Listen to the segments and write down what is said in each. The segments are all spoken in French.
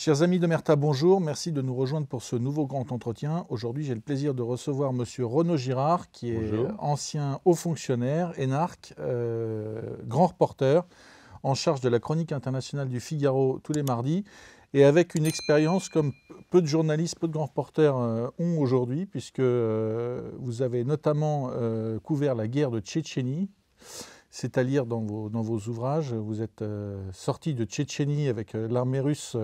Chers amis d'Omerta, bonjour. Merci de nous rejoindre pour ce nouveau grand entretien. Aujourd'hui, j'ai le plaisir de recevoir Monsieur Renaud Girard, qui est Bonjour. ancien haut fonctionnaire, énarque, grand reporter, en charge de la chronique internationale du Figaro tous les mardis, et avec une expérience comme peu de journalistes, peu de grands reporters ont aujourd'hui, puisque vous avez notamment couvert la guerre de Tchétchénie. C'est à lire dans vos ouvrages. Vous êtes sorti de Tchétchénie avec l'armée russe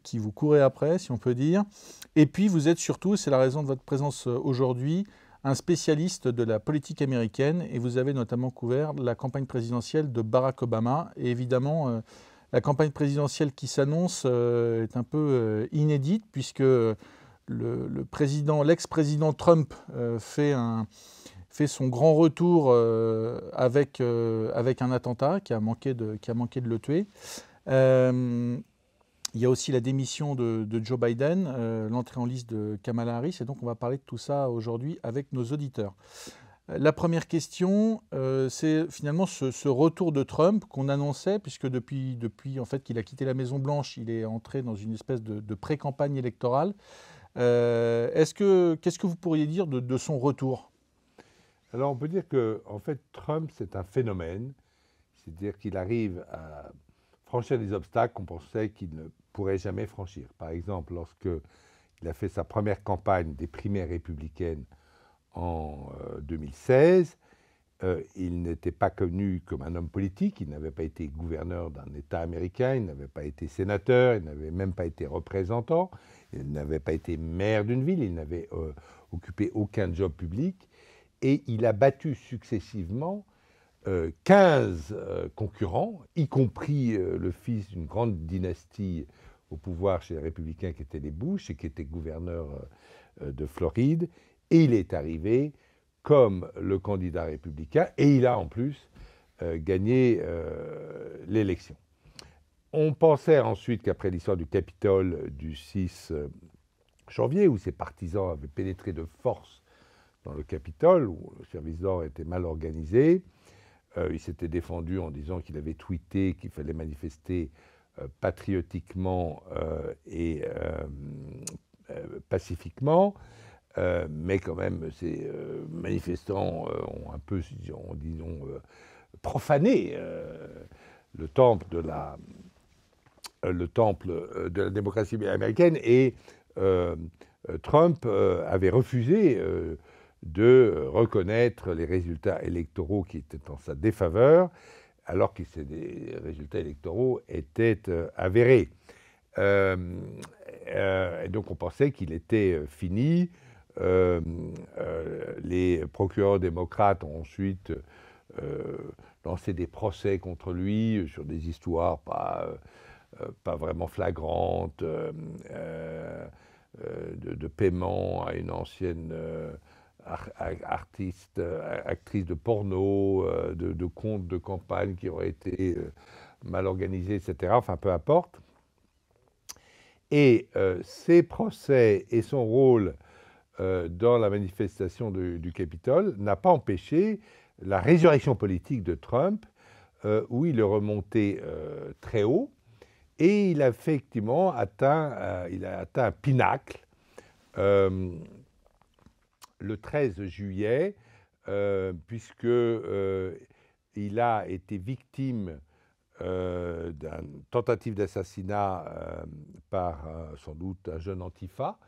qui vous courait après, si on peut dire. Et puis vous êtes surtout, c'est la raison de votre présence aujourd'hui, un spécialiste de la politique américaine, et vous avez notamment couvert la campagne présidentielle de Barack Obama. Et évidemment, la campagne présidentielle qui s'annonce est un peu inédite, puisque l'ex-président Trump fait son grand retour avec un attentat qui a manqué de le tuer. Il y a aussi la démission de Joe Biden, l'entrée en liste de Kamala Harris, et donc on va parler de tout ça aujourd'hui avec nos auditeurs. La première question, c'est finalement ce retour de Trump qu'on annonçait, puisque depuis en fait, qu'il a quitté la Maison-Blanche, il est entré dans une espèce de pré-campagne électorale. Qu'est-ce que vous pourriez dire de son retour ? Alors, on peut dire que, en fait, Trump, c'est un phénomène. C'est-à-dire qu'il arrive à franchir des obstacles qu'on pensait qu'il ne pourrait jamais franchir. Par exemple, lorsque il a fait sa première campagne des primaires républicaines en 2016, il n'était pas connu comme un homme politique. Il n'avait pas été gouverneur d'un État américain, il n'avait pas été sénateur, il n'avait même pas été représentant, il n'avait pas été maire d'une ville, il n'avait occupé aucun job public. Et il a battu successivement 15 concurrents, y compris le fils d'une grande dynastie au pouvoir chez les Républicains qui était les Bush et qui était gouverneur de Floride. Et il est arrivé comme le candidat républicain et il a en plus gagné l'élection. On pensait ensuite qu'après l'histoire du Capitole du 6 janvier, où ses partisans avaient pénétré de force dans le Capitole, où le service d'ordre était mal organisé. Il s'était défendu en disant qu'il avait tweeté qu'il fallait manifester patriotiquement et pacifiquement. Mais quand même, ces manifestants ont un peu, disons, profané le temple de la démocratie américaine. Et Trump avait refusé de reconnaître les résultats électoraux qui étaient en sa défaveur, alors que ces résultats électoraux étaient avérés. Et donc on pensait qu'il était fini. Les procureurs démocrates ont ensuite lancé des procès contre lui sur des histoires pas vraiment flagrantes, de paiement à une ancienne actrice de porno, de comptes de campagne qui auraient été mal organisés, etc. Enfin, peu importe. Et ces procès et son rôle dans la manifestation du Capitole n'a pas empêché la résurrection politique de Trump, où il est remonté très haut, et il a effectivement atteint un pinacle le 13 juillet, puisqu'il a été victime d'une tentative d'assassinat par sans doute un jeune antifa.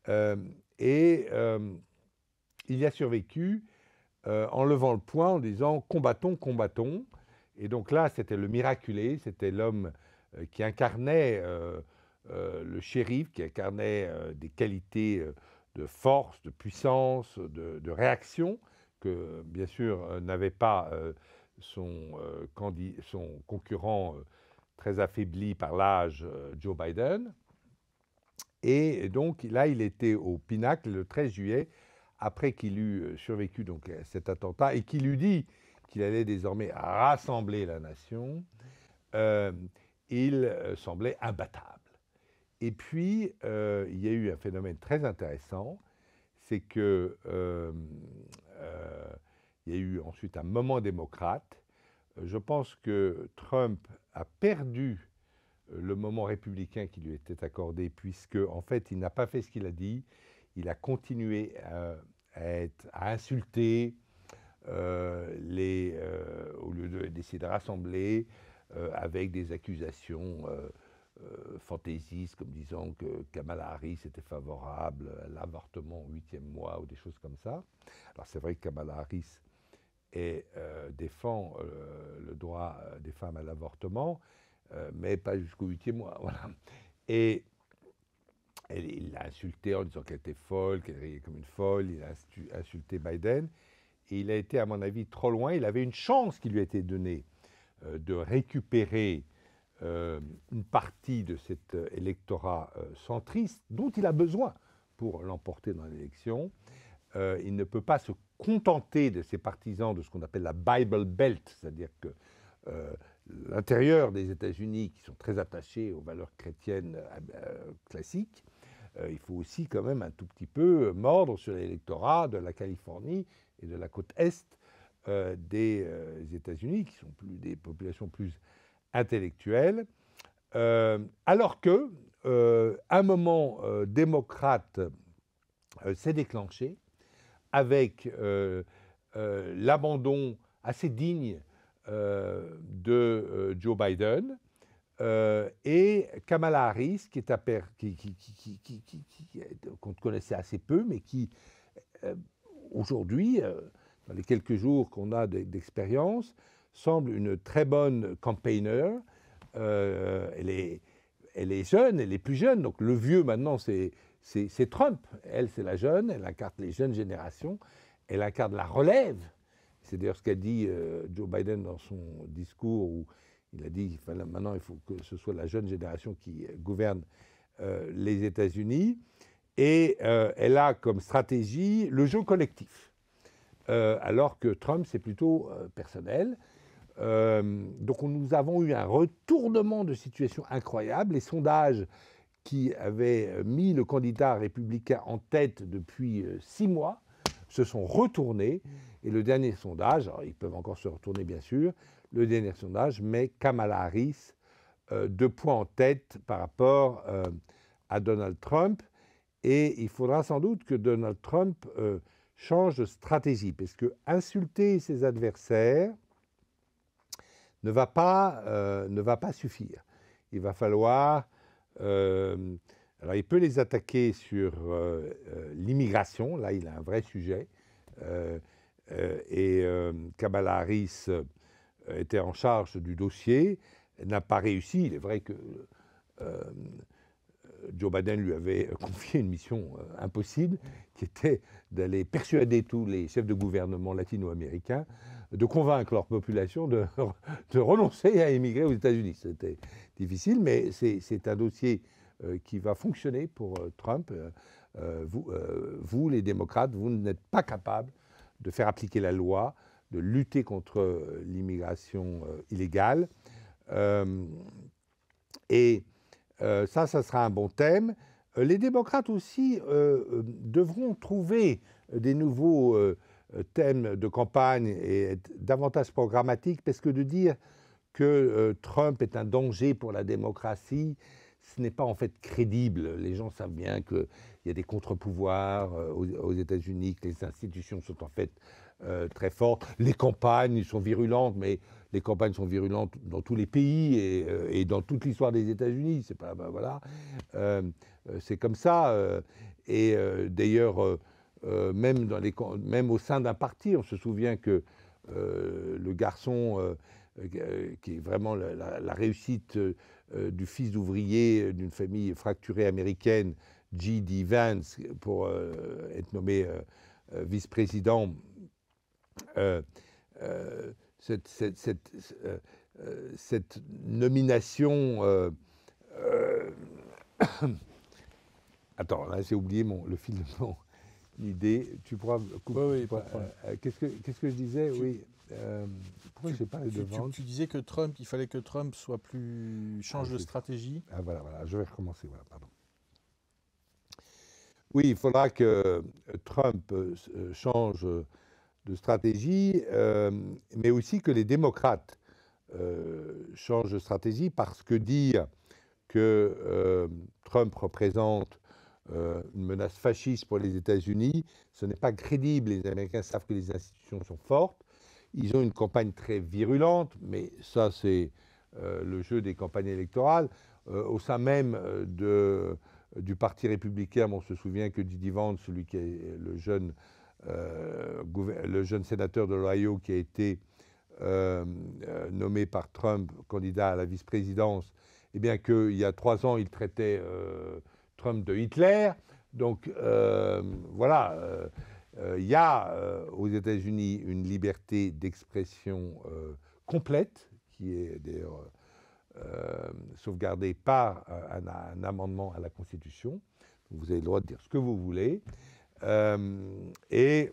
Il y a survécu en levant le poing, en disant « combattons, combattons ». Et donc là, c'était le miraculé, c'était l'homme qui incarnait le shérif, qui incarnait des qualités de force, de puissance, de réaction, que bien sûr n'avait pas son concurrent très affaibli par l'âge, Joe Biden. Et donc là, il était au pinacle le 13 juillet, après qu'il eut survécu donc, à cet attentat, et qu'il eut dit qu'il allait désormais rassembler la nation. Il semblait imbattable. Et puis, il y a eu un phénomène très intéressant, c'est que il y a eu ensuite un moment démocrate. Je pense que Trump a perdu le moment républicain qui lui était accordé, puisque en fait il n'a pas fait ce qu'il a dit, il a continué à insulter au lieu d'essayer de rassembler avec des accusations fantaisistes, comme disant que Kamala Harris était favorable à l'avortement au 8e mois ou des choses comme ça. Alors c'est vrai que Kamala Harris défend le droit des femmes à l'avortement, mais pas jusqu'au 8e mois. Voilà. Et il l'a insultée en disant qu'elle était folle, qu'elle riait comme une folle. Il a insulté Biden. Et il a été, à mon avis, trop loin. Il avait une chance qui lui a été donnée de récupérer une partie de cet électorat centriste dont il a besoin pour l'emporter dans l'élection. Il ne peut pas se contenter de ses partisans de ce qu'on appelle la Bible Belt, c'est-à-dire que l'intérieur des États-Unis, qui sont très attachés aux valeurs chrétiennes classiques, il faut aussi quand même un tout petit peu mordre sur l'électorat de la Californie et de la côte est des États-Unis, qui sont des populations plus intellectuelles, alors que un moment démocrate s'est déclenché avec l'abandon assez digne de Joe Biden et Kamala Harris, qu'on connaissait assez peu, mais qui aujourd'hui, dans les quelques jours qu'on a d'expérience, semble une très bonne campaigner. Elle est jeune, elle est plus jeune, donc le vieux maintenant c'est Trump. Elle, c'est la jeune, elle incarne les jeunes générations, elle incarne la relève. C'est d'ailleurs ce qu'a dit Joe Biden dans son discours où il a dit que maintenant il faut que ce soit la jeune génération qui gouverne les États-Unis. Et elle a comme stratégie le jeu collectif, alors que Trump, c'est plutôt personnel. Donc nous avons eu un retournement de situation incroyable. Les sondages qui avaient mis le candidat républicain en tête depuis 6 mois se sont retournés. Et le dernier sondage, alors ils peuvent encore se retourner bien sûr, le dernier sondage met Kamala Harris 2 points en tête par rapport à Donald Trump. Et il faudra sans doute que Donald Trump change de stratégie, parce que insulter ses adversaires ne va pas suffire. Il va falloir... alors, il peut les attaquer sur l'immigration. Là, il a un vrai sujet. Kamala Harris était en charge du dossier. Elle n'a pas réussi. Il est vrai que Joe Biden lui avait confié une mission impossible, qui était d'aller persuader tous les chefs de gouvernement latino-américains de convaincre leur population de renoncer à émigrer aux États-Unis. C'était difficile, mais c'est un dossier qui va fonctionner pour Trump. Vous, les démocrates, vous n'êtes pas capables de faire appliquer la loi, de lutter contre l'immigration illégale. Ça sera un bon thème. Les démocrates aussi devront trouver des nouveaux thèmes de campagne et être davantage programmatiques, parce que de dire que Trump est un danger pour la démocratie, ce n'est pas en fait crédible. Les gens savent bien qu'il y a des contre-pouvoirs aux États-Unis, que les institutions sont en fait très fortes. Les campagnes sont virulentes, mais les campagnes sont virulentes dans tous les pays et dans toute l'histoire des États-Unis. C'est pas, voilà, c'est comme ça. D'ailleurs, même au sein d'un parti, on se souvient que le garçon qui est vraiment la réussite du fils d'ouvrier d'une famille fracturée américaine, J.D. Vance, pour être nommé vice-président. Cette nomination... Attends, là j'ai oublié le fil de mon idée. Tu pourras couper. Oui, qu'est-ce que je disais? Oui. Pourquoi j'ai parlé de vente? Tu disais que il fallait que Trump soit change de stratégie. Ah voilà, je vais recommencer. Voilà, pardon. Oui, il faudra que Trump change de stratégie, mais aussi que les démocrates changent de stratégie, parce que dire que Trump représente une menace fasciste pour les États-Unis. Ce n'est pas crédible. Les Américains savent que les institutions sont fortes. Ils ont une campagne très virulente, mais ça, c'est le jeu des campagnes électorales. Au sein même du Parti républicain, on se souvient que J.D. Vance, celui qui est le jeune sénateur de l'Ohio qui a été nommé par Trump candidat à la vice-présidence, eh bien qu'il y a 3 ans, il traitait Trump de Hitler. Donc voilà, il y a aux États-Unis une liberté d'expression complète, qui est d'ailleurs sauvegardée par un amendement à la Constitution. Vous avez le droit de dire ce que vous voulez. Et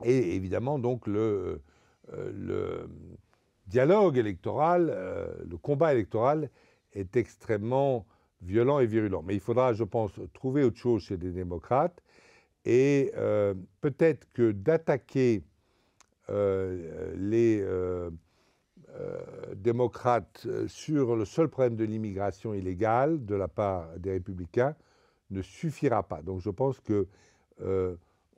évidemment, donc, le dialogue électoral, le combat électoral est extrêmement violent et virulent. Mais il faudra, je pense, trouver autre chose chez les démocrates et peut-être que d'attaquer les démocrates sur le seul problème de l'immigration illégale de la part des républicains ne suffira pas. Donc je pense que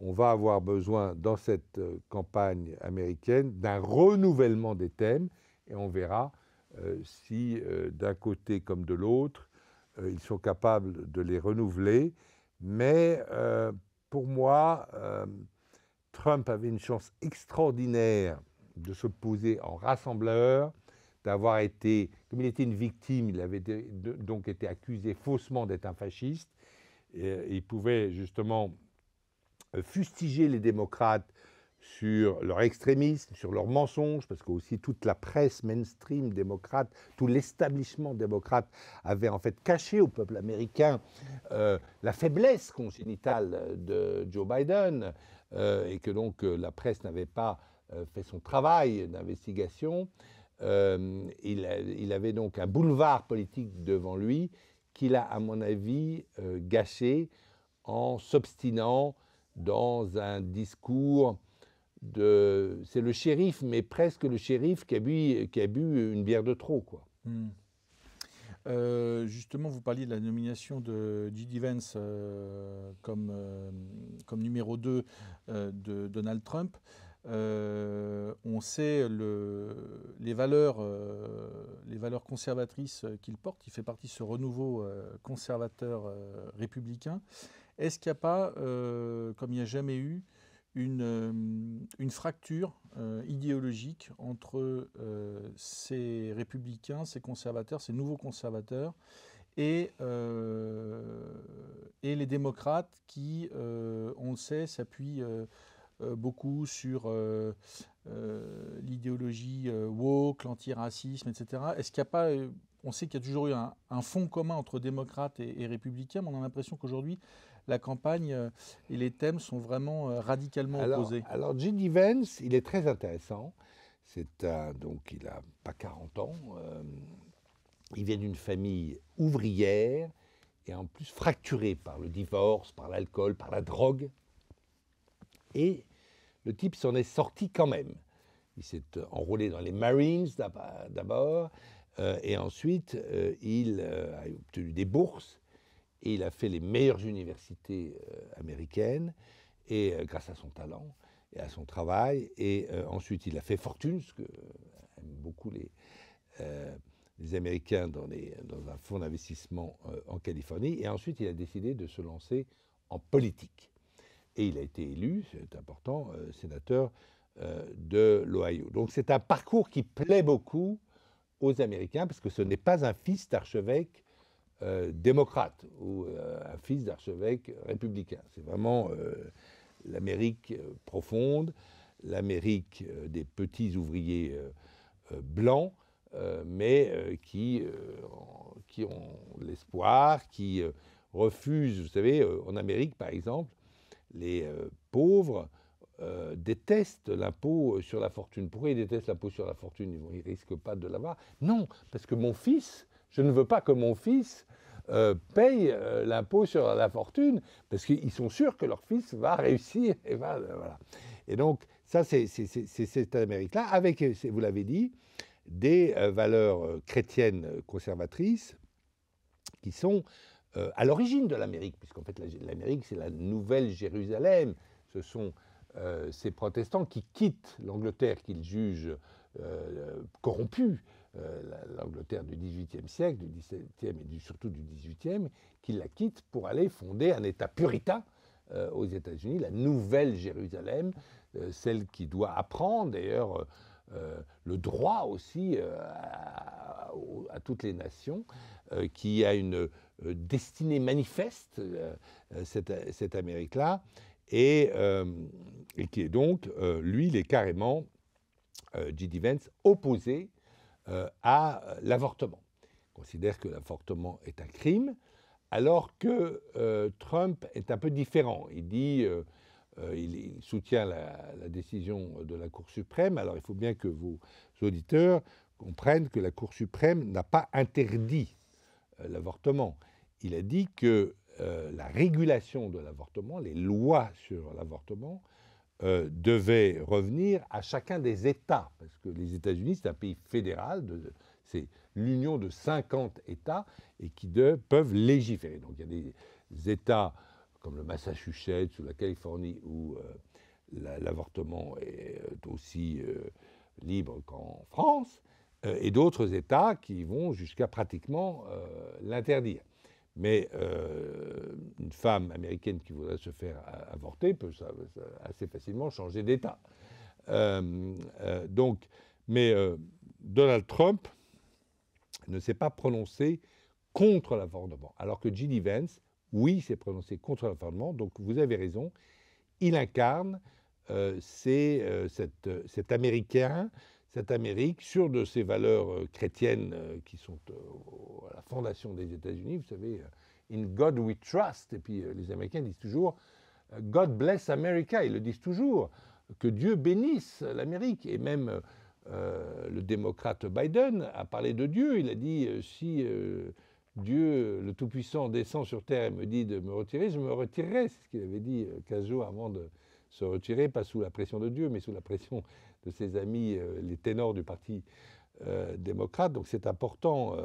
on va avoir besoin dans cette campagne américaine d'un renouvellement des thèmes et on verra si d'un côté comme de l'autre, ils sont capables de les renouveler. Mais pour moi, Trump avait une chance extraordinaire de se poser en rassembleur, d'avoir été, comme il était une victime, il avait donc été accusé faussement d'être un fasciste. Et il pouvait justement fustiger les démocrates sur leur extrémisme, sur leurs mensonges, parce que aussi toute la presse mainstream démocrate, tout l'établissement démocrate avait en fait caché au peuple américain la faiblesse congénitale de Joe Biden, et que donc la presse n'avait pas fait son travail d'investigation. Il avait donc un boulevard politique devant lui qu'il a, à mon avis, gâché en s'obstinant dans un discours de... C'est le shérif, mais presque le shérif qui a bu une bière de trop, quoi. Justement, vous parliez de la nomination de J.D. Vance comme numéro 2 de Donald Trump. On sait les valeurs conservatrices qu'il porte. Il fait partie de ce renouveau conservateur républicain. Est-ce qu'il n'y a pas, comme il n'y a jamais eu, une fracture idéologique entre ces républicains, ces conservateurs, ces nouveaux conservateurs et les démocrates qui, on le sait, s'appuient beaucoup sur l'idéologie woke, l'antiracisme, etc. Est-ce qu'il n'y a pas... on sait qu'il y a toujours eu un fond commun entre démocrates et républicains, mais on a l'impression qu'aujourd'hui, la campagne et les thèmes sont vraiment radicalement opposés. Alors, J.D. Vance, il est très intéressant. Donc, il n'a pas 40 ans. Il vient d'une famille ouvrière et en plus fracturée par le divorce, par l'alcool, par la drogue. Et le type s'en est sorti quand même. Il s'est enrôlé dans les Marines d'abord, et ensuite il a obtenu des bourses, et il a fait les meilleures universités américaines, et grâce à son talent et à son travail. Et ensuite il a fait fortune, ce que aiment beaucoup les Américains dans un fonds d'investissement en Californie. Et ensuite il a décidé de se lancer en politique. Et il a été élu, c'est important, sénateur de l'Ohio. Donc c'est un parcours qui plaît beaucoup aux Américains, parce que ce n'est pas un fils d'archevêque démocrate ou un fils d'archevêque républicain. C'est vraiment l'Amérique profonde, l'Amérique des petits ouvriers blancs, mais qui ont l'espoir, qui refusent, vous savez, en Amérique par exemple, les pauvres détestent l'impôt sur la fortune. Pourquoi ils détestent l'impôt sur la fortune? Ils ne risquent pas de l'avoir. Non, parce que je ne veux pas que mon fils paye l'impôt sur la fortune, parce qu'ils sont sûrs que leur fils va réussir. Et, voilà. Et donc, ça, c'est cette Amérique-là, avec, vous l'avez dit, des valeurs chrétiennes conservatrices, qui sont à l'origine de l'Amérique, puisqu'en fait l'Amérique c'est la nouvelle Jérusalem, ce sont ces protestants qui quittent l'Angleterre qu'ils jugent corrompue, l'Angleterre du XVIIIe siècle, du XVIIe et surtout du XVIIIe, qui la quittent pour aller fonder un État puritain aux États-Unis, la nouvelle Jérusalem, celle qui doit apprendre d'ailleurs le droit aussi à toutes les nations, qui a une destinée manifeste, cette Amérique-là, et qui est donc, lui, il est carrément, J.D. Vance, opposé à l'avortement. Il considère que l'avortement est un crime, alors que Trump est un peu différent. Il dit, il soutient la décision de la Cour suprême. Alors il faut bien que vos auditeurs comprennent que la Cour suprême n'a pas interdit l'avortement. Il a dit que la régulation de l'avortement, les lois sur l'avortement, devaient revenir à chacun des États, parce que les États-Unis, c'est un pays fédéral, c'est l'union de 50 États, et qui peuvent légiférer. Donc il y a des États comme le Massachusetts ou la Californie, où l'avortement est aussi libre qu'en France, et d'autres États qui vont jusqu'à pratiquement l'interdire. Mais une femme américaine qui voudrait se faire avorter peut assez facilement changer d'État. Mais Donald Trump ne s'est pas prononcé contre l'avortement, alors que J.D. Vance, oui, s'est prononcé contre l'avortement. Donc vous avez raison, il incarne cet Américain, cette Amérique, sûre de ses valeurs chrétiennes qui sont à la fondation des États-Unis. Vous savez, in God we trust. Et puis les Américains disent toujours God bless America. Ils le disent toujours, que Dieu bénisse l'Amérique. Et même le démocrate Biden a parlé de Dieu. Il a dit si Dieu, le Tout-Puissant, descend sur terre et me dit de me retirer, je me retirerai. C'est ce qu'il avait dit 15 jours avant de se retirer, pas sous la pression de Dieu, mais sous la pression de ses amis, les ténors du Parti démocrate. Donc c'est important,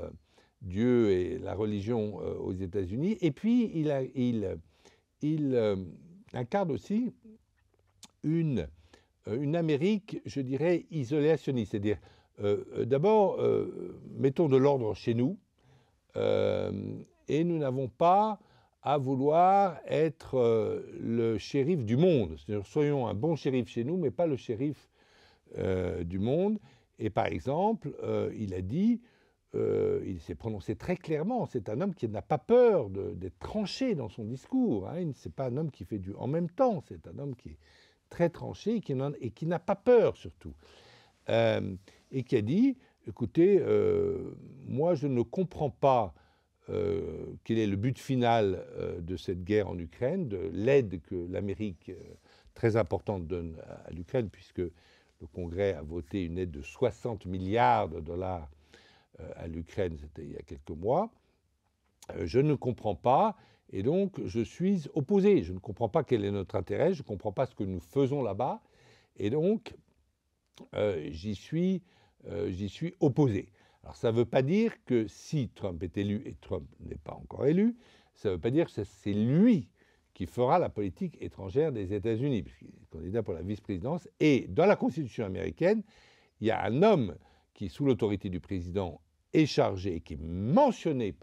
Dieu et la religion aux États-Unis. Et puis il incarne aussi une Amérique, je dirais, isolationniste. C'est-à-dire, d'abord, mettons de l'ordre chez nous, et nous n'avons pas à vouloir être le shérif du monde. C'est-à-dire, soyons un bon shérif chez nous, mais pas le shérif du monde. Et par exemple, il a dit, il s'est prononcé très clairement, c'est un homme qui n'a pas peur d'être tranché dans son discours. Hein. C'est pas un homme qui fait du en même temps, c'est un homme qui est très tranché et qui n'a pas peur surtout. Et qui a dit, écoutez, moi je ne comprends pas quel est le but final de cette guerre en Ukraine, de l'aide que l'Amérique, très importante, donne à l'Ukraine, puisque le Congrès a voté une aide de 60 milliards de dollars à l'Ukraine, c'était il y a quelques mois. Je ne comprends pas, et donc je suis opposé. Je ne comprends pas quel est notre intérêt, je ne comprends pas ce que nous faisons là-bas, et donc j'y suis opposé. Alors ça ne veut pas dire que si Trump est élu, et Trump n'est pas encore élu, ça ne veut pas dire que c'est lui qui fera la politique étrangère des États-Unis, puisqu'il est candidat pour la vice-présidence. Et dans la Constitution américaine, il y a un homme qui, sous l'autorité du président, est chargé et qui est mentionné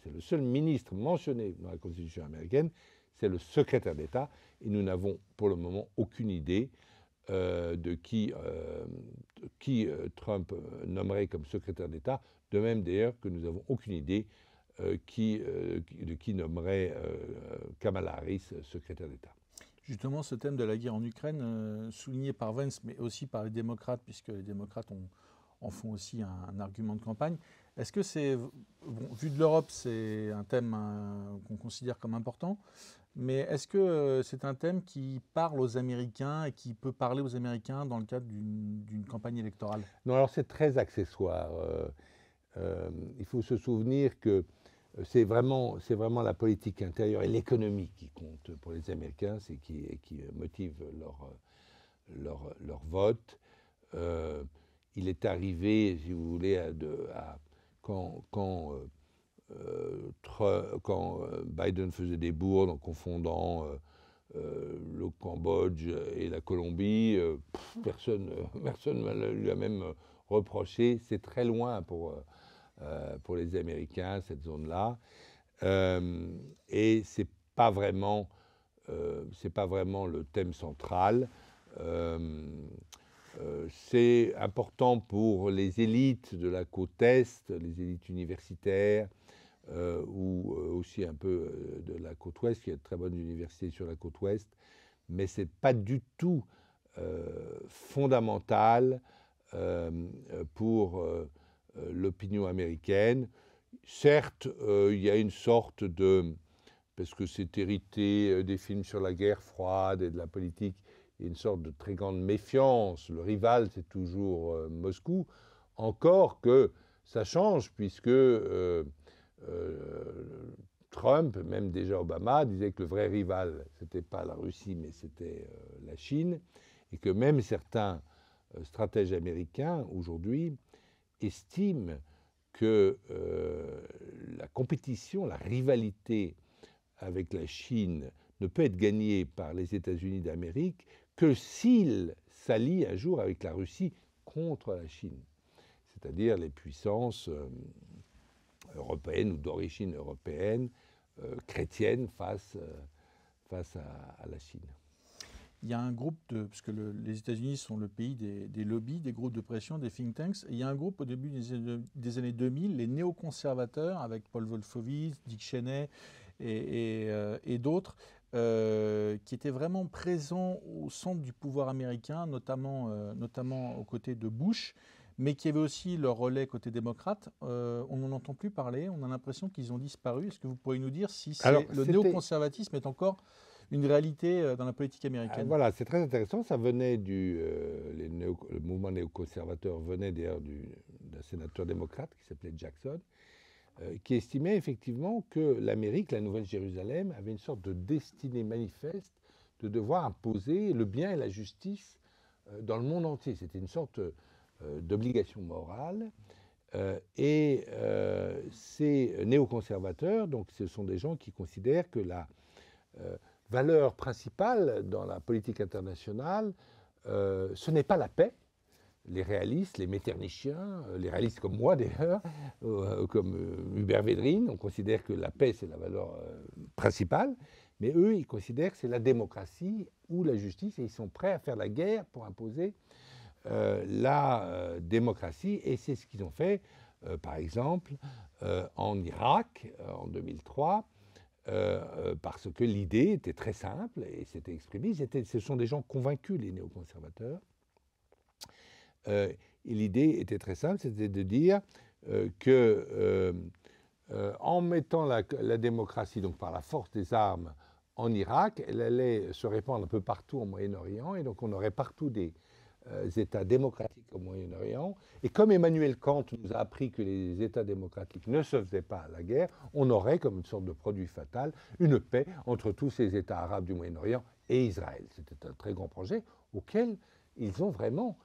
c'est le seul ministre mentionné dans la Constitution américaine, c'est le secrétaire d'État. Et nous n'avons pour le moment aucune idée de qui Trump nommerait comme secrétaire d'État, de même d'ailleurs que nous n'avons aucune idée de qui nommerait Kamala Harris secrétaire d'État. Justement, ce thème de la guerre en Ukraine, souligné par Vance, mais aussi par les démocrates, puisque les démocrates en font aussi un argument de campagne. Est-ce que c'est, bon, vu de l'Europe, c'est un thème qu'on considère comme important, mais est-ce que c'est un thème qui parle aux Américains et qui peut parler aux Américains dans le cadre d'une campagne électorale? Non, alors c'est très accessoire. Il faut se souvenir que c'est vraiment la politique intérieure et l'économie qui compte pour les Américains, c'est qui motive leur vote. Il est arrivé, si vous voulez, quand Biden faisait des bourdes en confondant le Cambodge et la Colombie, personne ne lui a même reproché. C'est très loin pour les Américains, cette zone-là. Et c'est pas vraiment le thème central. C'est important pour les élites de la côte Est, les élites universitaires, ou aussi un peu de la côte Ouest. Il y a de très bonnes universités sur la côte Ouest, mais ce n'est pas du tout fondamental pour l'opinion américaine. Certes, il y a une sorte de... parce que c'est hérité des films sur la guerre froide et de la politique, il y a une sorte de très grande méfiance. Le rival, c'est toujours Moscou. Encore que ça change, puisque Trump, même déjà Obama, disait que le vrai rival, ce n'était pas la Russie, mais c'était la Chine, et que même certains stratèges américains, aujourd'hui, estiment que la compétition, la rivalité avec la Chine ne peut être gagnée par les États-Unis d'Amérique que s'ils s'allient un jour avec la Russie contre la Chine, c'est-à-dire les puissances européennes ou d'origine européenne, chrétienne face à la Chine. Il y a un groupe, puisque les États-Unis sont le pays des lobbies, des groupes de pression, des think tanks. Et il y a un groupe au début des années 2000, les néoconservateurs, avec Paul Wolfowitz, Dick Cheney et d'autres, qui étaient vraiment présents au centre du pouvoir américain, notamment aux côtés de Bush, mais qui avaient aussi leur relais côté démocrate. On n'en entend plus parler, on a l'impression qu'ils ont disparu. Est-ce que vous pourriez nous dire si le néoconservatisme est encore une réalité dans la politique américaine? Voilà, c'est très intéressant. Ça venait le mouvement néoconservateur venait d'ailleurs d'un sénateur démocrate qui s'appelait Jackson, qui estimait effectivement que l'Amérique, la Nouvelle-Jérusalem, avait une sorte de destinée manifeste de devoir imposer le bien et la justice dans le monde entier. C'était une sorte d'obligation morale. Et ces néoconservateurs, donc ce sont des gens qui considèrent que la valeur principale dans la politique internationale, ce n'est pas la paix. Les réalistes, les méternichiens, les réalistes comme moi d'ailleurs, comme Hubert Védrine, on considère que la paix c'est la valeur principale, mais eux ils considèrent que c'est la démocratie ou la justice et ils sont prêts à faire la guerre pour imposer la démocratie, et c'est ce qu'ils ont fait par exemple en Irak en 2003. Parce que l'idée était très simple et s'était exprimée. Ce sont des gens convaincus, les néoconservateurs. Et l'idée était très simple, c'était de dire qu'en mettant la démocratie, donc par la force des armes, en Irak, elle allait se répandre un peu partout au Moyen-Orient, et donc on aurait partout des États démocratiques au Moyen-Orient. Et comme Emmanuel Kant nous a appris que les États démocratiques ne se faisaient pas la guerre, on aurait comme une sorte de produit fatal une paix entre tous ces États arabes du Moyen-Orient et Israël. C'était un très grand projet auquel ils ont vraiment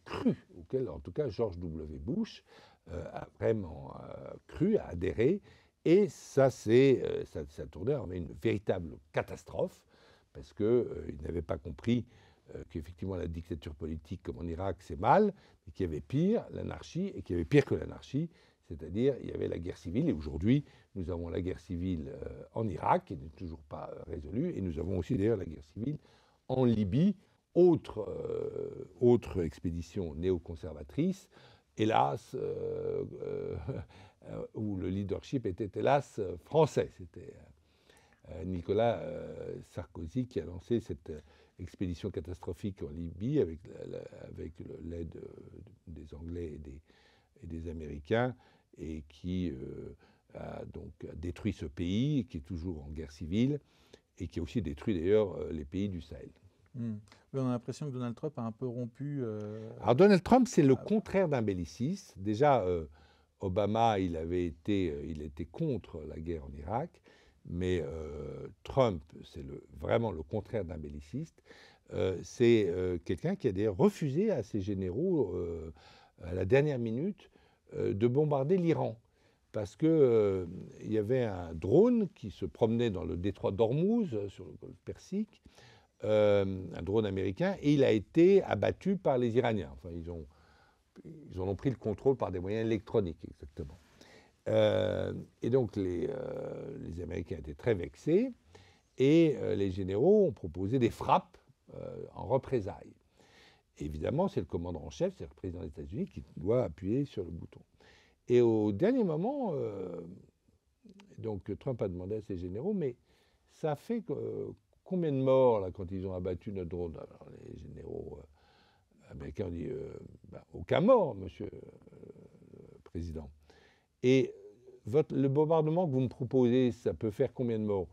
cru, auquel en tout cas George W. Bush a vraiment cru, a adhéré. Et ça tournait en une véritable catastrophe parce qu'ils n'avaient pas compris qu'effectivement la dictature politique comme en Irak c'est mal, mais qu'il y avait pire, l'anarchie, et qu'il y avait pire que l'anarchie, c'est-à-dire il y avait la guerre civile, et aujourd'hui nous avons la guerre civile en Irak, qui n'est toujours pas résolue, et nous avons aussi d'ailleurs la guerre civile en Libye, autre expédition néoconservatrice, hélas, où le leadership était hélas français. C'était Nicolas Sarkozy qui a lancé cette expédition catastrophique en Libye avec l'aide des Anglais et des Américains, et qui a donc détruit ce pays, qui est toujours en guerre civile, et qui a aussi détruit d'ailleurs les pays du Sahel. Oui, on a l'impression que Donald Trump a un peu rompu... Alors Donald Trump, c'est le contraire d'un belliciste. Déjà, Obama, il était contre la guerre en Irak, mais Trump, c'est vraiment le contraire d'un belliciste. C'est quelqu'un qui a d'ailleurs refusé à ses généraux, à la dernière minute, de bombarder l'Iran. parce qu'il y avait un drone qui se promenait dans le détroit d'Ormuz, sur le golfe Persique, un drone américain, et il a été abattu par les Iraniens. Enfin, ils en ont pris le contrôle par des moyens électroniques, exactement. Et donc, les Américains étaient très vexés, et les généraux ont proposé des frappes en représailles. Et évidemment, c'est le commandant en chef, c'est le président des États-Unis, qui doit appuyer sur le bouton. Et au dernier moment, donc Trump a demandé à ses généraux, mais ça fait combien de morts là, quand ils ont abattu notre drone? Alors les généraux américains ont dit aucun mort, monsieur le président. Et le bombardement que vous me proposez, ça peut faire combien de morts?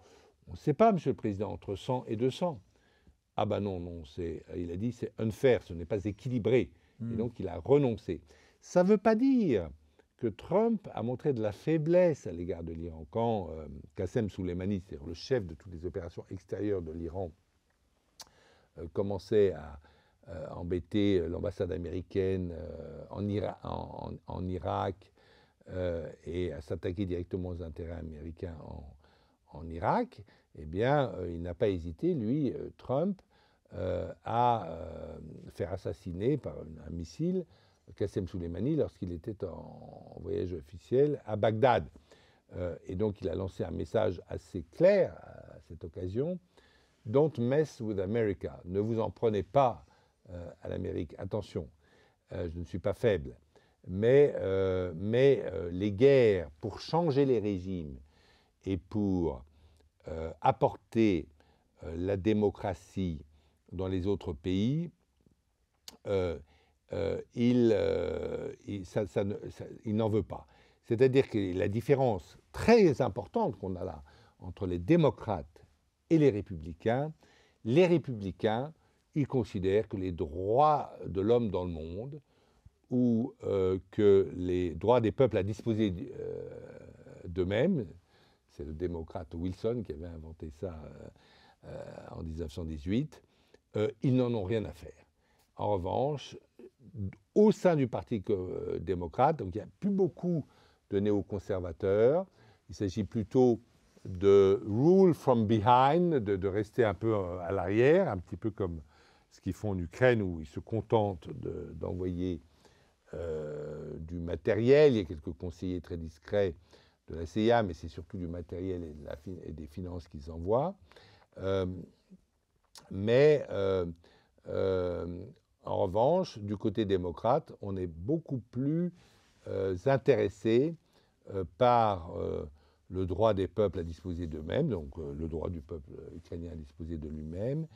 On ne sait pas, monsieur le président, entre 100 et 200. Ah ben non, il a dit c'est unfair, ce n'est pas équilibré. Et donc il a renoncé. Ça ne veut pas dire que Trump a montré de la faiblesse à l'égard de l'Iran. Quand Qassem Soleimani, c'est-à-dire le chef de toutes les opérations extérieures de l'Iran, commençait à embêter l'ambassade américaine en Irak et à s'attaquer directement aux intérêts américains en Irak, eh bien, il n'a pas hésité, lui, Trump, à faire assassiner par un missile Qassem Soleimani lorsqu'il était en voyage officiel à Bagdad. Et donc, il a lancé un message assez clair à cette occasion. « Don't mess with America ». Ne vous en prenez pas à l'Amérique. Attention, je ne suis pas faible. Mais les guerres pour changer les régimes et pour apporter la démocratie dans les autres pays, il n'en veut pas. C'est-à-dire que la différence très importante qu'on a là entre les démocrates et les républicains, ils considèrent que les droits de l'homme dans le monde ou que les droits des peuples à disposer d'eux-mêmes, c'est le démocrate Wilson qui avait inventé ça en 1918, ils n'en ont rien à faire. En revanche, au sein du Parti démocrate, donc il n'y a plus beaucoup de néoconservateurs, il s'agit plutôt de rule from behind, de rester un peu à l'arrière, un petit peu comme ce qu'ils font en Ukraine où ils se contentent d'envoyer du matériel. Il y a quelques conseillers très discrets de la CIA, mais c'est surtout du matériel et des finances qu'ils envoient. En revanche, du côté démocrate, on est beaucoup plus intéressé par le droit des peuples à disposer d'eux-mêmes, donc le droit du peuple ukrainien à disposer de lui-même,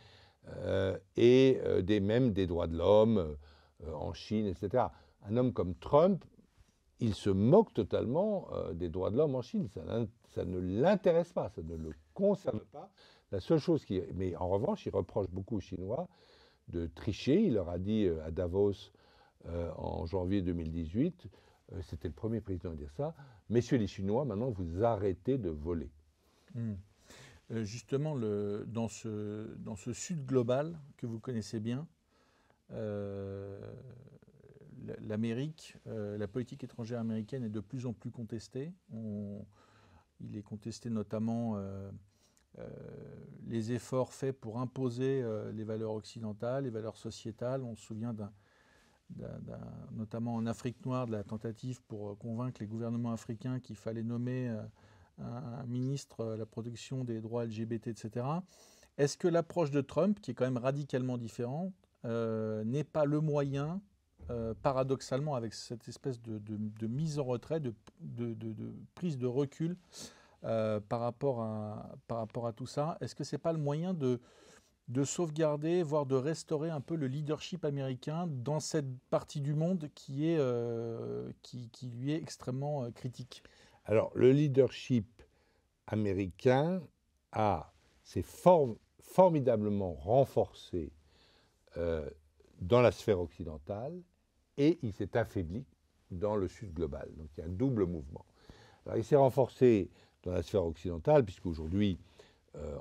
et même des droits de l'homme en Chine, etc. Un homme comme Trump, il se moque totalement des droits de l'homme en Chine. Ça ne l'intéresse pas, ça ne le concerne pas. La seule chose mais en revanche, il reproche beaucoup aux Chinois de tricher. Il leur a dit à Davos en janvier 2018, c'était le premier président à dire ça, « Messieurs les Chinois, maintenant vous arrêtez de voler ». Justement, dans ce sud global que vous connaissez bien, l'Amérique, la politique étrangère américaine est de plus en plus contestée. Il est contesté notamment les efforts faits pour imposer les valeurs occidentales, les valeurs sociétales. On se souvient notamment en Afrique noire, de la tentative pour convaincre les gouvernements africains qu'il fallait nommer un ministre à la protection des droits LGBT, etc. Est-ce que l'approche de Trump, qui est quand même radicalement différente, n'est pas le moyen, paradoxalement, avec cette espèce de mise en retrait, de prise de recul par rapport à tout ça? Est-ce que ce n'est pas le moyen de sauvegarder, voire de restaurer un peu le leadership américain dans cette partie du monde qui lui est extrêmement critique? Alors, le leadership américain s'est formidablement renforcé dans la sphère occidentale et il s'est affaibli dans le sud global. Donc, il y a un double mouvement. Alors, il s'est renforcé dans la sphère occidentale puisqu'aujourd'hui,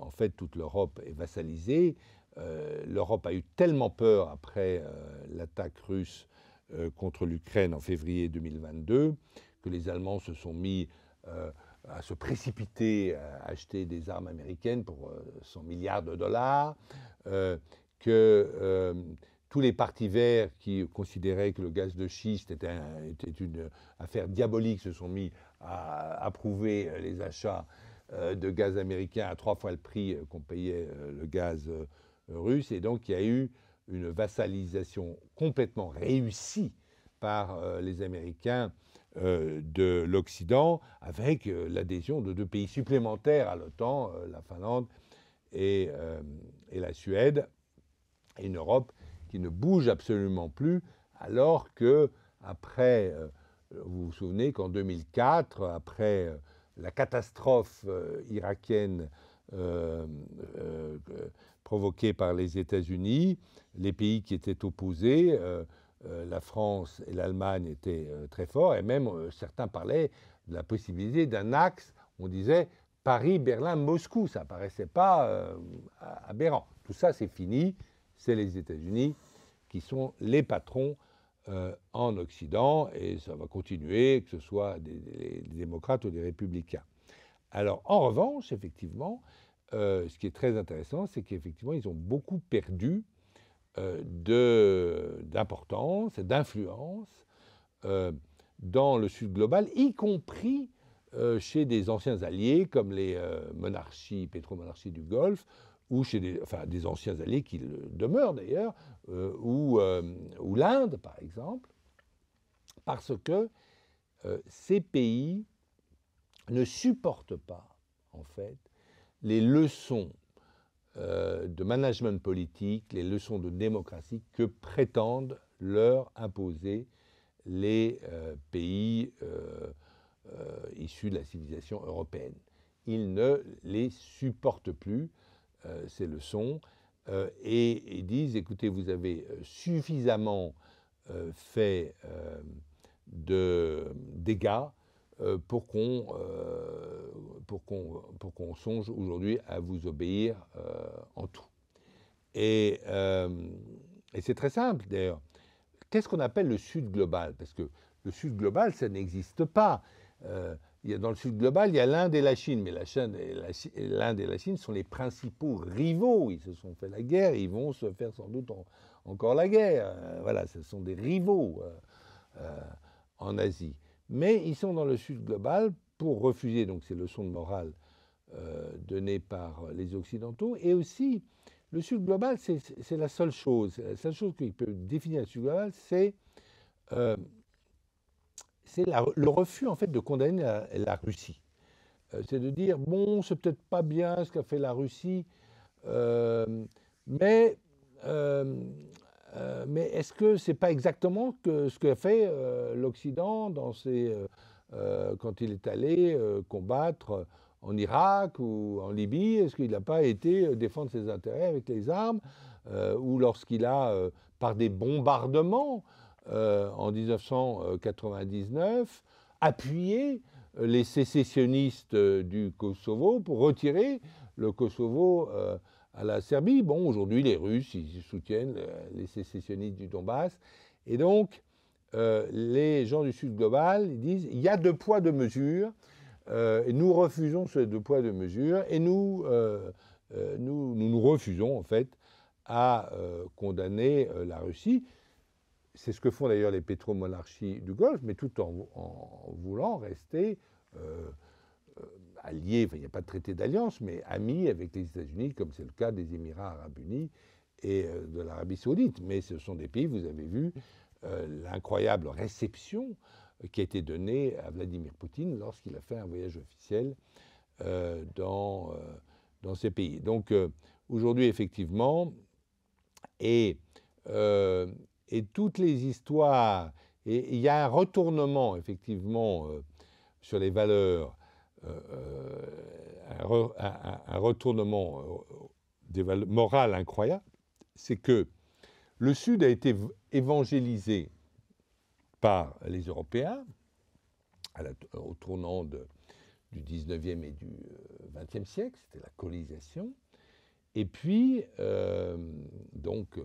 en fait, toute l'Europe est vassalisée. L'Europe a eu tellement peur après l'attaque russe contre l'Ukraine en février 2022 que les Allemands se sont mis à se précipiter à acheter des armes américaines pour 100 milliards de dollars, que tous les partis verts qui considéraient que le gaz de schiste était une affaire diabolique se sont mis à approuver les achats de gaz américain à 3 fois le prix qu'on payait le gaz russe. Et donc il y a eu une vassalisation complètement réussie par les Américains de l'Occident, avec l'adhésion de 2 pays supplémentaires à l'OTAN, la Finlande et la Suède, et une Europe qui ne bouge absolument plus, alors que, après, vous vous souvenez qu'en 2004, après la catastrophe irakienne provoquée par les États-Unis, les pays qui étaient opposés, la France et l'Allemagne étaient très forts, et même certains parlaient de la possibilité d'un axe, on disait Paris, Berlin, Moscou, ça ne paraissait pas aberrant. Tout ça, c'est fini, c'est les États-Unis qui sont les patrons en Occident, et ça va continuer, que ce soit des démocrates ou des républicains. Alors, en revanche, effectivement, ce qui est très intéressant, c'est qu'effectivement, ils ont beaucoup perdu d'importance et d'influence dans le Sud global, y compris chez des anciens alliés comme les pétromonarchies du Golfe, ou chez des anciens alliés qui demeurent d'ailleurs, ou l'Inde par exemple, parce que ces pays ne supportent pas en fait les leçons de management politique, les leçons de démocratie que prétendent leur imposer les pays issus de la civilisation européenne. Ils ne les supportent plus, ces leçons, et disent, écoutez, vous avez suffisamment fait de dégâts pour qu'on songe aujourd'hui à vous obéir en tout. Et c'est très simple d'ailleurs. Qu'est-ce qu'on appelle le Sud global? Parce que le Sud global, ça n'existe pas. Dans le Sud global, il y a l'Inde et la Chine, mais l'Inde et la Chine sont les principaux rivaux. Ils se sont fait la guerre, ils vont se faire sans doute encore la guerre. Voilà, ce sont des rivaux en Asie. Mais ils sont dans le Sud global pour refuser donc ces leçons de morale données par les Occidentaux. Et aussi, le Sud global, c'est la seule chose. La seule chose qui peut définir le Sud global, c'est le refus en fait de condamner la Russie. C'est de dire, bon, c'est peut-être pas bien ce qu'a fait la Russie, mais est-ce que c'est pas exactement ce qu'a fait l'Occident quand il est allé combattre en Irak ou en Libye? Est-ce qu'il n'a pas été défendre ses intérêts avec les armes, ou lorsqu'il a, par des bombardements en 1999, appuyé les sécessionnistes du Kosovo pour retirer le Kosovo à la Serbie? Bon, aujourd'hui, les Russes, ils soutiennent les sécessionnistes du Donbass. Et donc, les gens du Sud global, ils disent, il y a 2 poids, 2 mesures, et nous refusons ces 2 poids, 2 mesures, et nous refusons, en fait, à condamner la Russie. C'est ce que font d'ailleurs les pétromonarchies du Golfe, mais tout en voulant rester alliés, enfin il n'y a pas de traité d'alliance, mais amis avec les États-Unis, comme c'est le cas des Émirats arabes unis et de l'Arabie saoudite. Mais ce sont des pays, vous avez vu, l'incroyable réception qui a été donnée à Vladimir Poutine lorsqu'il a fait un voyage officiel dans ces pays. Donc aujourd'hui, effectivement, et toutes les histoires, et il y a un retournement, effectivement, sur les valeurs, un retournement des valeurs morales incroyable, c'est que le Sud a été évangélisé par les Européens au tournant du 19e et du 20e siècle, c'était la colonisation. Et puis, donc,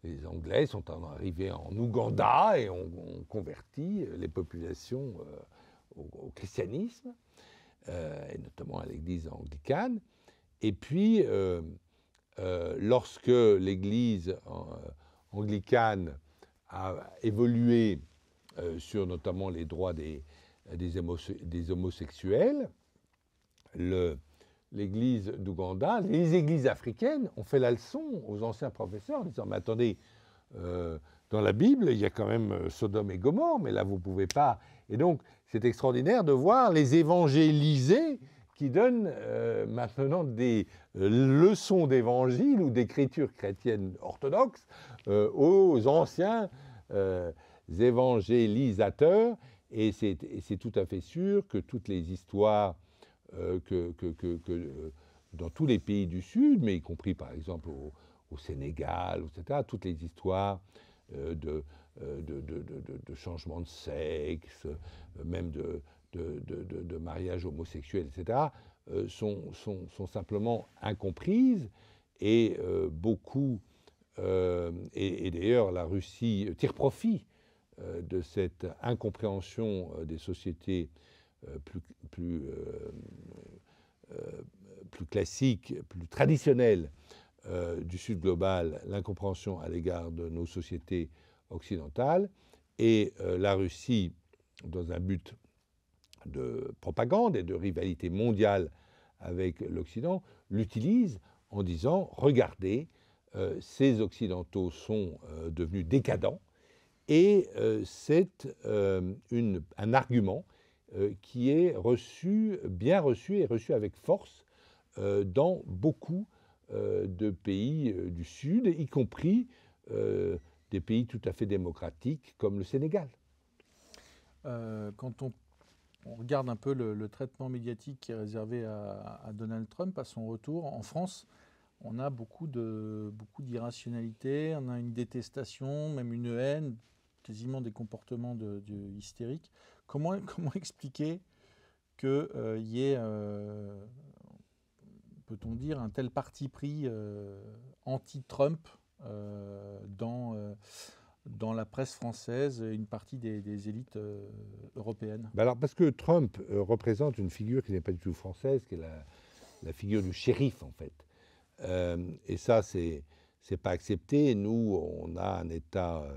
les Anglais sont arrivés en Ouganda et ont converti les populations au christianisme, et notamment à l'Église anglicane. Et puis, lorsque l'Église anglicane a évolué sur notamment les droits des homosexuels, l'Église d'Ouganda, les églises africaines ont fait la leçon aux anciens professeurs en disant « Mais attendez, dans la Bible, il y a quand même Sodome et Gomorrhe, mais là, vous ne pouvez pas. » Et donc, c'est extraordinaire de voir les évangélisés qui donnent maintenant des leçons d'évangile ou d'écriture chrétienne orthodoxe aux anciens évangélisateurs. Et c'est tout à fait sûr que toutes les histoires dans tous les pays du Sud, mais y compris par exemple au Sénégal, etc., toutes les histoires de changement de sexe, même de mariage homosexuel, etc., sont simplement incomprises et beaucoup, et d'ailleurs la Russie tire profit de cette incompréhension des sociétés plus classiques, plus traditionnelles du Sud global, l'incompréhension à l'égard de nos sociétés occidentales, et la Russie, dans un but de propagande et de rivalité mondiale avec l'Occident, l'utilise en disant « Regardez, ces Occidentaux sont devenus décadents », et c'est un argument qui est bien reçu et reçu avec force dans beaucoup de pays du Sud, y compris des pays tout à fait démocratiques comme le Sénégal. Quand on regarde un peu le traitement médiatique qui est réservé à Donald Trump à son retour, en France, on a beaucoup d'irrationalité, on a une détestation, même une haine, quasiment des comportements hystériques. Comment expliquer qu'il y ait, peut-on dire, un tel parti pris anti-Trump dans la presse française et une partie des élites européennes? Alors, parce que Trump représente une figure qui n'est pas du tout française, qui est la figure du shérif, en fait. Et ça, c'est pas accepté. Nous, on a un État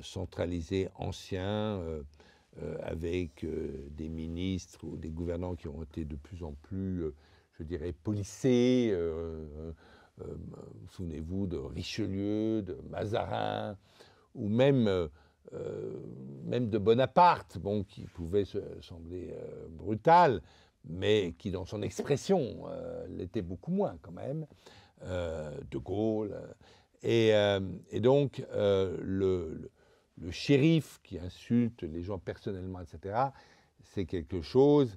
centralisé ancien, avec des ministres ou des gouvernants qui ont été de plus en plus, je dirais, policés. Souvenez-vous de Richelieu, de Mazarin, ou même de Bonaparte, bon, qui pouvait sembler brutal, mais qui, dans son expression, l'était beaucoup moins quand même. De Gaulle. Et donc, le shérif qui insulte les gens personnellement, etc., c'est quelque chose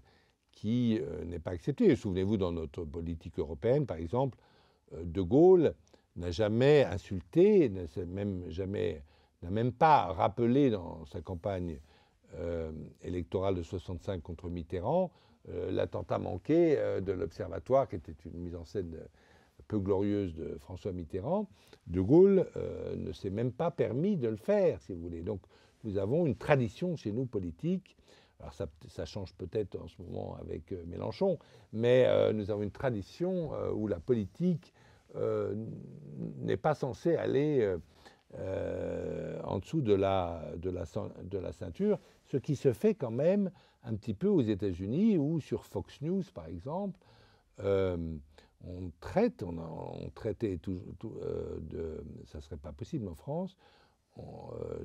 qui n'est pas accepté. Souvenez-vous, dans notre politique européenne, par exemple, De Gaulle n'a jamais insulté, n'a même pas rappelé dans sa campagne électorale de 65 contre Mitterrand l'attentat manqué de l'Observatoire, qui était une mise en scène peu glorieuse de François Mitterrand. De Gaulle ne s'est même pas permis de le faire, si vous voulez. Donc nous avons une tradition chez nous politique. Alors ça change peut-être en ce moment avec Mélenchon, mais nous avons une tradition où la politique n'est pas censée aller en dessous de la ceinture, ce qui se fait quand même un petit peu aux États-Unis, où sur Fox News, par exemple, on traitait ça ne serait pas possible en France,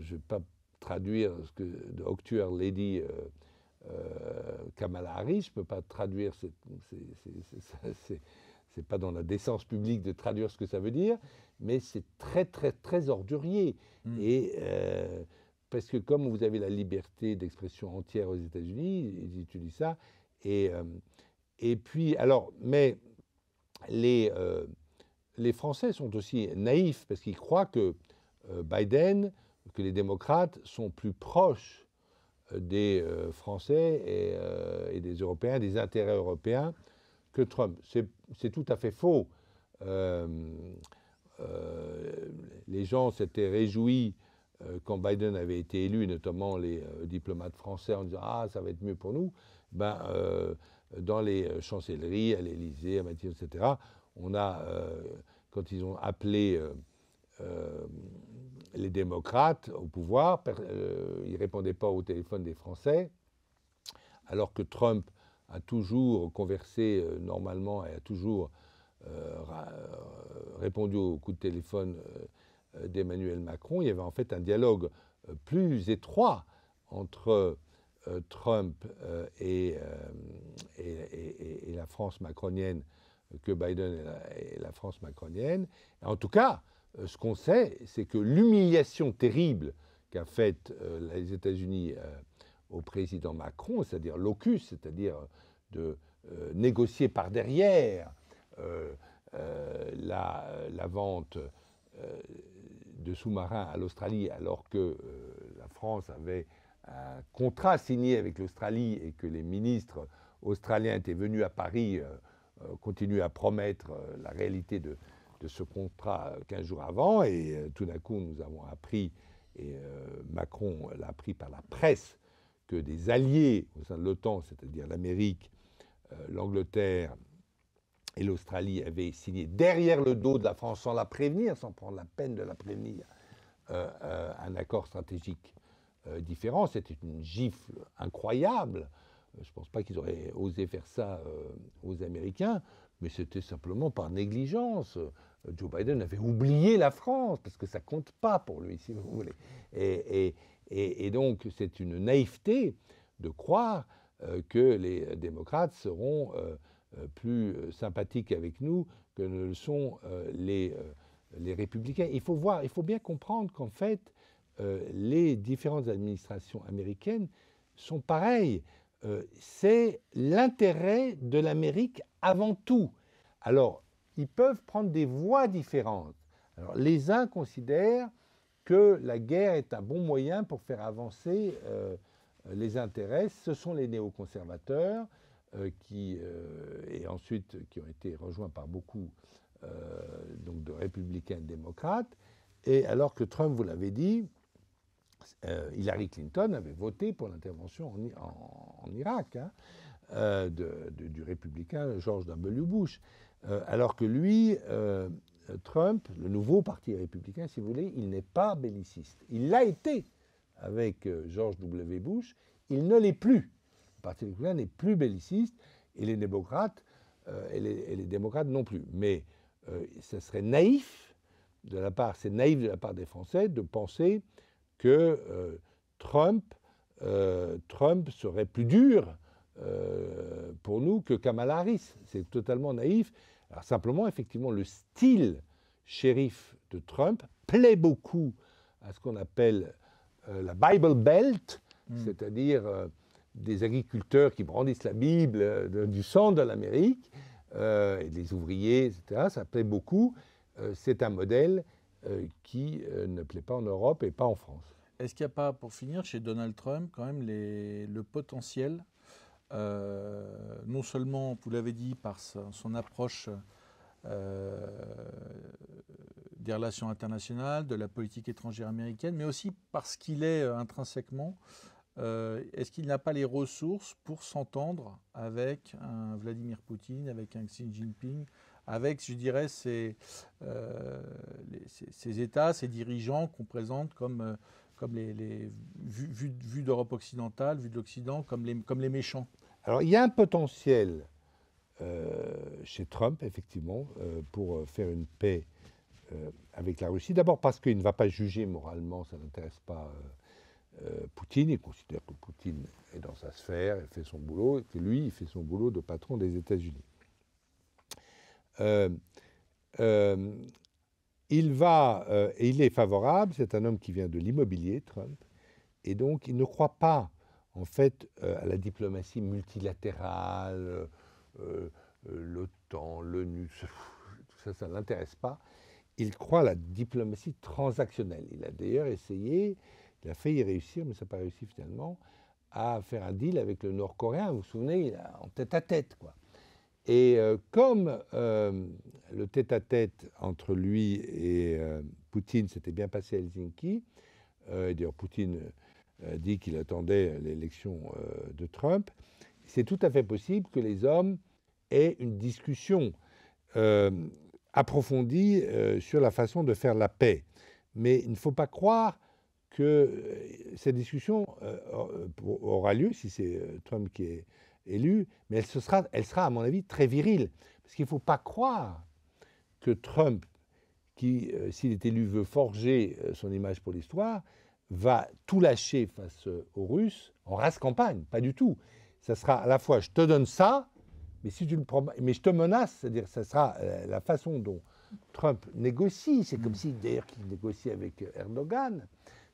je ne vais pas traduire ce que de Octueur Lady Kamala Harris, je ne peux pas traduire, c'est pas dans la décence publique de traduire ce que ça veut dire, mais c'est très, très, très ordurier. Et parce que comme vous avez la liberté d'expression entière aux États-Unis, ils utilisent ça. Et puis, alors, mais les Français sont aussi naïfs parce qu'ils croient que Biden, que les démocrates sont plus proches des Français et des Européens, des intérêts européens, que Trump. C'est tout à fait faux. Les gens s'étaient réjouis quand Biden avait été élu, et notamment les diplomates français en disant « Ah, ça va être mieux pour nous », dans les chancelleries, à l'Élysée, à Matignon, etc., on a, quand ils ont appelé les démocrates au pouvoir, ils ne répondaient pas au téléphone des Français, alors que Trump a toujours conversé normalement et a toujours répondu au coup de téléphone d'Emmanuel Macron. Il y avait en fait un dialogue plus étroit entre Trump et la France macronienne que Biden et la France macronienne. En tout cas, ce qu'on sait, c'est que l'humiliation terrible qu'a faite les États-Unis au président Macron, c'est-à-dire l'AUKUS, c'est-à-dire de négocier par derrière la vente de sous-marins à l'Australie, alors que la France avait un contrat signé avec l'Australie et que les ministres australiens étaient venus à Paris continuer à promettre la réalité de ce contrat 15 jours avant. Et tout d'un coup, nous avons appris, et Macron l'a appris par la presse, que des alliés au sein de l'OTAN, c'est-à-dire l'Amérique, l'Angleterre et l'Australie, avaient signé derrière le dos de la France, sans la prévenir, sans prendre la peine de la prévenir, un accord stratégique différent. C'était une gifle incroyable. Je ne pense pas qu'ils auraient osé faire ça aux Américains, mais c'était simplement par négligence. Joe Biden avait oublié la France, parce que ça ne compte pas pour lui, si vous voulez. Et donc, c'est une naïveté de croire que les démocrates seront plus sympathiques avec nous que ne le sont les républicains. Il faut bien comprendre qu'en fait, les différentes administrations américaines sont pareilles. C'est l'intérêt de l'Amérique avant tout. Alors, ils peuvent prendre des voies différentes. Alors, les uns considèrent que la guerre est un bon moyen pour faire avancer les intérêts. Ce sont les néoconservateurs et ensuite qui ont été rejoints par beaucoup donc de républicains et de démocrates. Et alors que Trump, vous l'avez dit, Hillary Clinton avait voté pour l'intervention en Irak du républicain George W. Bush. Alors que lui, Trump, le nouveau parti républicain, si vous voulez, il n'est pas belliciste. Il l'a été avec George W. Bush, il ne l'est plus. Le parti républicain n'est plus belliciste et les démocrates, non plus. Mais ce serait naïf de la part des Français de penser que Trump serait plus dur pour nous que Kamala Harris. C'est totalement naïf. Alors simplement, effectivement, le style shérif de Trump plaît beaucoup à ce qu'on appelle la Bible Belt, c'est-à-dire des agriculteurs qui brandissent la Bible du centre de l'Amérique, et des ouvriers, etc. Ça plaît beaucoup. C'est un modèle qui ne plaît pas en Europe et pas en France. Est-ce qu'il n'y a pas, pour finir, chez Donald Trump, quand même le potentiel, non seulement, vous l'avez dit, par son approche des relations internationales, de la politique étrangère américaine, mais aussi parce qu'il est intrinsèquement, est-ce qu'il n'a pas les ressources pour s'entendre avec un Vladimir Poutine, avec un Xi Jinping, avec, je dirais, ces États, ces dirigeants qu'on présente comme vus d'Europe occidentale, vus de l'Occident, comme les méchants? Alors, il y a un potentiel chez Trump, effectivement, pour faire une paix avec la Russie. D'abord parce qu'il ne va pas juger moralement, ça n'intéresse pas Poutine. Il considère que Poutine est dans sa sphère, il fait son boulot, et que lui, il fait son boulot de patron des États-Unis. Il est favorable, c'est un homme qui vient de l'immobilier, Trump, et donc il ne croit pas, en fait, à la diplomatie multilatérale, l'OTAN, l'ONU, tout ça ne l'intéresse pas. Il croit à la diplomatie transactionnelle. Il a d'ailleurs essayé, il a failli réussir, mais ça n'a pas réussi finalement, à faire un deal avec le Nord-Coréen. Vous vous souvenez, en tête-à-tête, quoi. Et comme le tête-à-tête entre lui et Poutine s'était bien passé à Helsinki, et d'ailleurs Poutine dit qu'il attendait l'élection de Trump, c'est tout à fait possible que les hommes aient une discussion approfondie sur la façon de faire la paix. Mais il ne faut pas croire que cette discussion aura lieu, si c'est Trump qui est élu, mais elle sera, à mon avis, très virile. Parce qu'il ne faut pas croire que Trump, qui, s'il est élu, veut forger son image pour l'histoire, va tout lâcher face aux Russes en race campagne. Pas du tout. Ça sera à la fois, je te donne ça, mais si tu le prends, mais je te menace, c'est-à-dire ça sera la façon dont Trump négocie. C'est comme si, d'ailleurs, qu'il négocie avec Erdogan.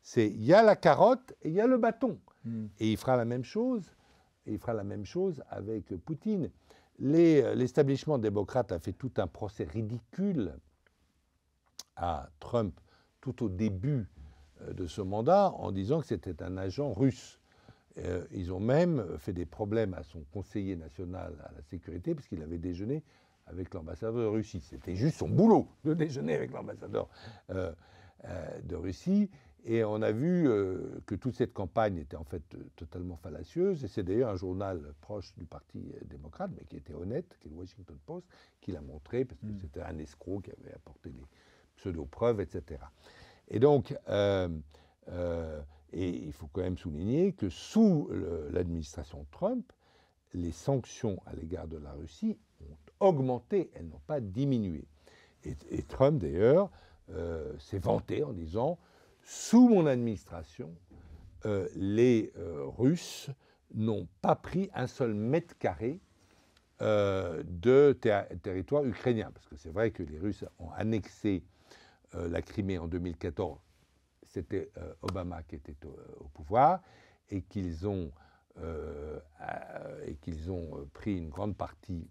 C'est il y a la carotte et il y a le bâton. Et il fera la même chose. Et il fera la même chose avec Poutine. L'établissement démocrate a fait tout un procès ridicule à Trump tout au début de ce mandat en disant que c'était un agent russe. Ils ont même fait des problèmes à son conseiller national à la sécurité parce qu'il avait déjeuné avec l'ambassadeur de Russie. C'était juste son boulot de déjeuner avec l'ambassadeur de Russie. Et on a vu que toute cette campagne était en fait totalement fallacieuse. Et c'est d'ailleurs un journal proche du Parti démocrate, mais qui était honnête, qui est le Washington Post, qui l'a montré, parce que c'était un escroc qui avait apporté des pseudo-preuves, etc. Et donc, et il faut quand même souligner que sous l'administration Trump, les sanctions à l'égard de la Russie ont augmenté, elles n'ont pas diminué. Et Trump, d'ailleurs, s'est vanté en disant « Sous mon administration, les Russes n'ont pas pris un seul mètre carré de territoire ukrainien. » Parce que c'est vrai que les Russes ont annexé la Crimée en 2014. C'était Obama qui était au pouvoir, et qu'ils ont pris une grande partie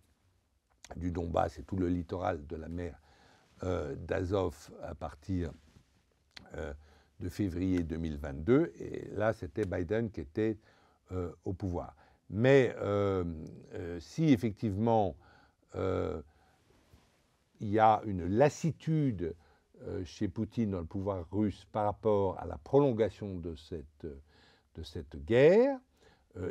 du Donbass et tout le littoral de la mer d'Azov à partir de février 2022. Et là, c'était Biden qui était au pouvoir. Mais si effectivement il y a une lassitude chez Poutine dans le pouvoir russe par rapport à la prolongation de cette guerre,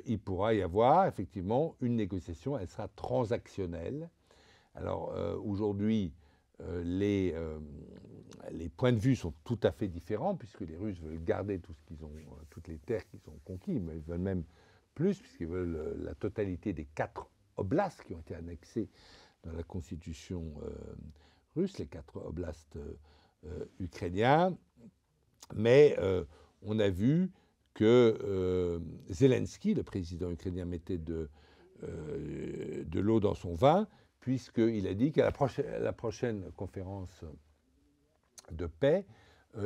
il pourra y avoir effectivement une négociation, elle sera transactionnelle. Alors aujourd'hui, les points de vue sont tout à fait différents, puisque les Russes veulent garder tout ce qu'ils ont, toutes les terres qu'ils ont conquises, mais ils veulent même plus, puisqu'ils veulent la totalité des 4 oblasts qui ont été annexés dans la constitution russe, les 4 oblasts ukrainiens. Mais on a vu que Zelensky, le président ukrainien, mettait de l'eau dans son vin, puisqu'il a dit qu'à la prochaine conférence de paix,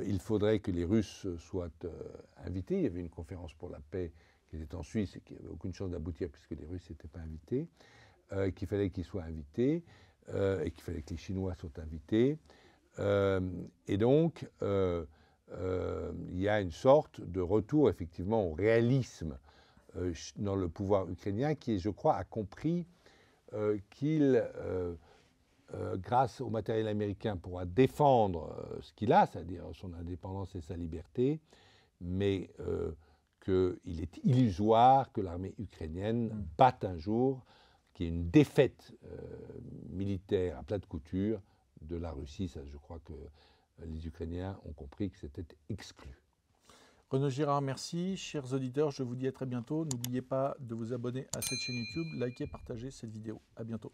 il faudrait que les Russes soient invités. Il y avait une conférence pour la paix qui était en Suisse et qui n'avait aucune chance d'aboutir puisque les Russes n'étaient pas invités, qu'il fallait qu'ils soient invités et qu'il fallait que les Chinois soient invités. Et donc, il y a une sorte de retour effectivement au réalisme dans le pouvoir ukrainien qui, je crois, a compris qu'il, grâce au matériel américain, pourra défendre ce qu'il a, c'est-à-dire son indépendance et sa liberté, mais qu'il est illusoire que l'armée ukrainienne batte un jour, qu'il y ait une défaite militaire à plat de couture de la Russie. Ça, je crois que les Ukrainiens ont compris que c'était exclu. Renaud Girard, merci. Chers auditeurs, je vous dis à très bientôt. N'oubliez pas de vous abonner à cette chaîne YouTube, likez, partagez cette vidéo. À bientôt.